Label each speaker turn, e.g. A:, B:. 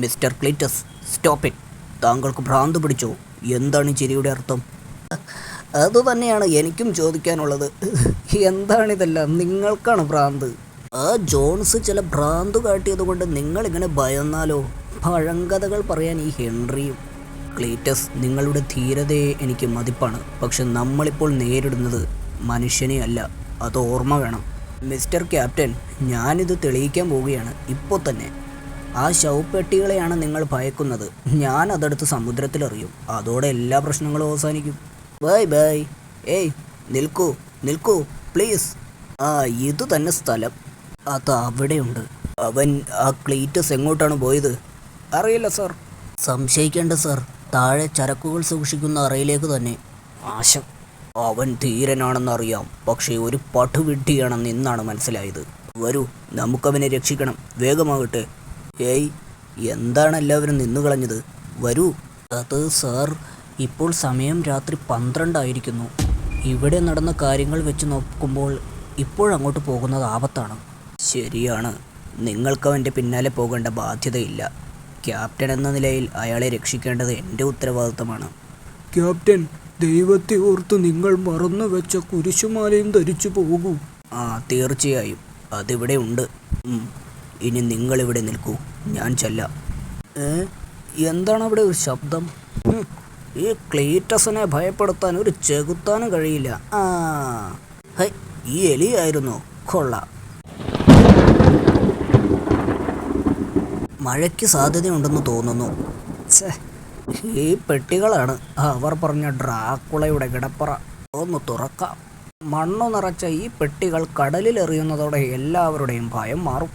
A: Mister Cletus, stop it. താങ്കൾക്ക് ഭ്രാന്ത് പിടിച്ചോ? എന്താണ് ഈ ചിരിയുടെ അർത്ഥം? അതുതന്നെയാണ് എനിക്കും ചോദിക്കാനുള്ളത്. എന്താണിതെല്ലാം? നിങ്ങൾക്കാണ് ഭ്രാന്ത്. ആ ജോൺസ് ചില ഭ്രാന്ത് കാട്ടിയത് കൊണ്ട് നിങ്ങളിങ്ങനെ ഭയന്നാലോ? പഴങ്കഥകൾ പറയാൻ ഈ ഹെൻറിയും. ക്ലീറ്റസ്, നിങ്ങളുടെ ധീരതയെ എനിക്ക് മതിപ്പാണ്. പക്ഷെ നമ്മളിപ്പോൾ നേരിടുന്നത് മനുഷ്യനെ അല്ല, അത് ഓർമ്മ വേണം. മിസ്റ്റർ ക്യാപ്റ്റൻ, ഞാനിത് തെളിയിക്കാൻ പോവുകയാണ് ഇപ്പോൾ തന്നെ. ആ ശവപ്പെട്ടികളെയാണ് നിങ്ങൾ ഭയക്കുന്നത്. ഞാൻ അതെടുത്ത് സമുദ്രത്തിലെറിയും. അതോടെ എല്ലാ പ്രശ്നങ്ങളും അവസാനിക്കും. Bye bye. ഏയ് നിൽക്കൂ നിൽക്കൂ പ്ലീസ്. ഇത് തന്നെ സ്ഥലം. അത് അവിടെയുണ്ട്. അവൻ ആ ക്ലീറ്റസ് എങ്ങോട്ടാണ് പോയത്? അറിയില്ല സാർ. സംശയിക്കേണ്ട സാർ, താഴെ ചരക്കുകൾ സൂക്ഷിക്കുന്ന അറയിലേക്ക് തന്നെ. നാശം. അവൻ ധീരനാണെന്നറിയാം, പക്ഷേ ഒരു പടുവിഡ്ഢിയാണെന്ന് ഇന്നാണ് മനസ്സിലായത്. വരൂ, നമുക്കവനെ രക്ഷിക്കണം. വേഗമാകട്ടെ. ഏയ്, എന്താണ് എല്ലാവരും നിന്നുകളഞ്ഞത്? വരൂ. അത് സാർ, ഇപ്പോൾ സമയം രാത്രി 12 ആയിരിക്കുന്നു. ഇവിടെ നടന്ന കാര്യങ്ങൾ വെച്ച് നോക്കുമ്പോൾ ഇപ്പോഴങ്ങോട്ട് പോകുന്നത് ആപത്താണ്. ശരിയാണ്. നിങ്ങൾക്കവൻ്റെ പിന്നാലെ പോകേണ്ട ബാധ്യതയില്ല. ക്യാപ്റ്റൻ എന്ന നിലയിൽ അയാളെ രക്ഷിക്കേണ്ടത് എൻ്റെ ഉത്തരവാദിത്തമാണ്.
B: ക്യാപ്റ്റൻ, ദൈവത്തെ ഓർത്ത് നിങ്ങൾ മറന്നു വെച്ച കുരിശുമാലയും ധരിച്ചു പോകൂ.
A: തീർച്ചയായും. അതിവിടെ ഉണ്ട്. ഇനി നിങ്ങളിവിടെ നിൽക്കൂ, ഞാൻ ചെല്ലാം. എന്താണ് അവിടെ ഒരു ശബ്ദം? ഈ ക്ലീറ്റസിനെ ഭയപ്പെടുത്താൻ ഒരു ചെകുത്താനും കഴിയില്ല. ഈ എലിയായിരുന്നോ? കൊള്ളാം. മഴയ്ക്ക് സാധ്യതയുണ്ടെന്ന് തോന്നുന്നു. ഈ പെട്ടികളാണ് അവർ പറഞ്ഞ ഡ്രാക്കുളയുടെ കിടപ്പറ. ഒന്ന് തുറക്കാം. മണ്ണു നിറച്ച ഈ പെട്ടികൾ കടലിലെറിയുന്നതോടെ എല്ലാവരുടെയും ഭയം മാറും.